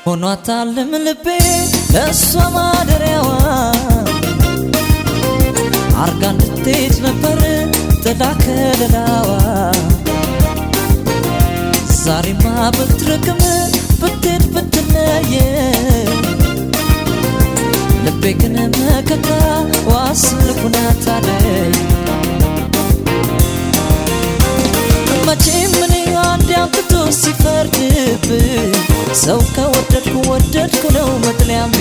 ሆኗታልም ልቤ ለሷ ማደሪያዋ አርጋ እንድትሄድ ነበር ጥላ ከለላዋ ዛሬማ ብትርቅም ብትሄድ ብትለየ ልቤ ግን መከታ ዋስልኩናታለች መቼም እኔ አንድ አምጥቶ ሲፈርድብኝ ሰው ከወደድኩ ወደድኩ ነው መጥለያሜ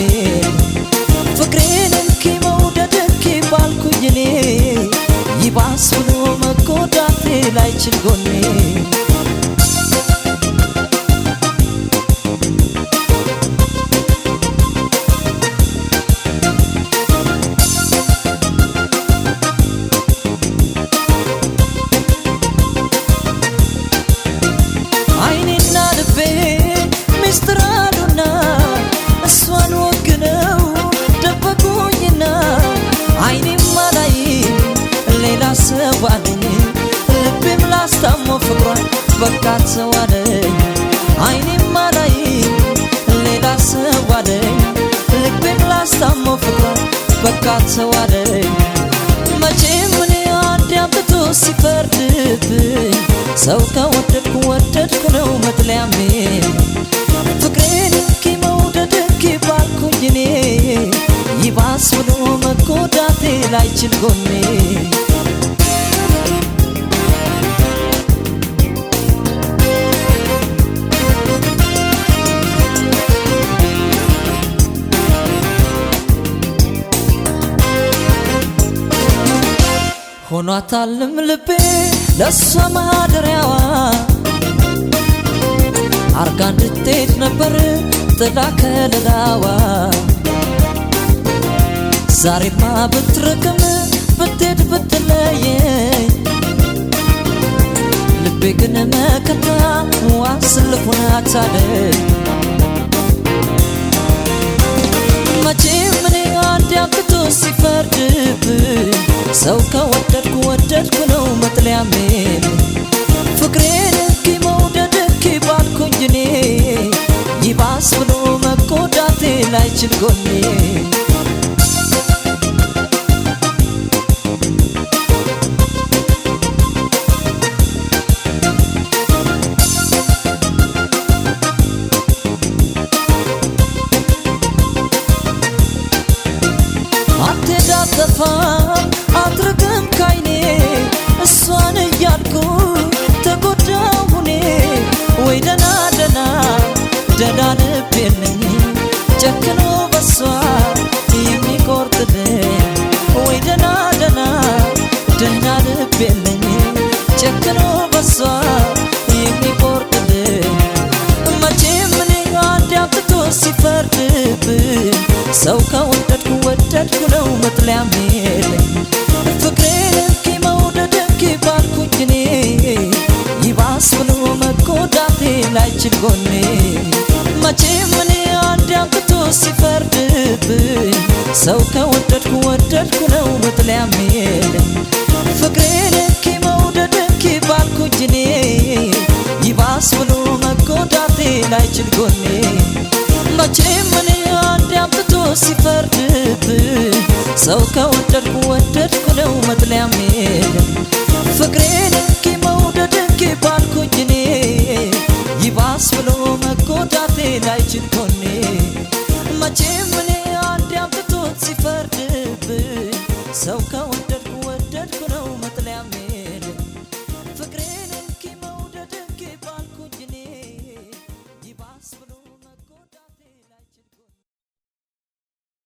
ፍቅሬን እንኪ መውደድ እንኪ ባልኩኝ እኔ ይባስ ብሎ መጎዳቴ ላይችል ጎኔ ልቤም ላስታሞ ፍቅሯን በቃት ሰው አለኝ አይኔም አላይም ሌላ ሰው አለኝ ልቤም ላስታሞ ፍቅሯን በቃት ሰው አለኝ መቼም እኔ አንድ አምጥቶ ሲፈርድብኝ ሰው ከወደድኩ ወደድኩ ነው መጥለያሜ ፍቅሬን እንኪ መውደድ እንኪ ባልኩኝ እኔ ይባስ ብሎ መጎዳቴ ላይችል ጎኔ ሆኗታልም ልቤ ለሷ ማደሪያዋ አርጋ እንድትሄድ ነበር ጥላ ከለላዋ ዛሬማ ብትርቅም ብትሄድ ብትለየኝ ልቤ ግን መከታ ዋስልኩናታለች መቼም እኔ አንድ አምጥቶ ሲፈርድብኝ ሰው ከወደድኩ ወደድኩ ነው መጥለያሜ ፍቅሬን እንኪ መውደድ እንኪ ባልኩኝ እኔ ይባስ ብሎ መጎዳቴ ላይችል ጎኔ አትርቅም ካይኔ እሷን እያልኩ ተጎዳሁ እኔ ወይ ደና ደና ደና ልብ የለኝ ጨክኖ በሷ የሚቆርጥልኝ ወይ ደና ደና ደና ልብ የለኝ ጨክኖ በሷ የሚቆርጥልኝ መቼም እኔ አንድ አምጥቶ ሲፈርድብኝ ሰው ከወደድኩ ወደድኩ ነው መጥለያሜ ፍቅሬን እንኪ መውደድ እንኪ ባልኩኝ እኔ ይባስ ብሎ መጎዳቴ ላይችል ጎኔ መቼም እኔ አንድ አምጥቶ ሲፈርድብኝ ሰው ከወደድኩ ወደድኩ ነው መጥለያሜ ፍቅሬን እንኪ መውደድ እንኪ ባልኩኝ እኔ ይባስ ብሎ መጎዳቴ ላይችል ጎኔ መቼም እኔ አንድ አምጥቶ ሲፈርድብኝ ሰው ከወደድኩ ወደድኩ ነው መጥለያሜ ፍቅሬን እንኪ መውደድ እንኪ ባልኩኝ እኔ ይባስ ብሎ መጎዳቴ ላይችል ጎኔ መቼም እኔ አንድ አምጥቶ ሲፈርድብኝ ሰው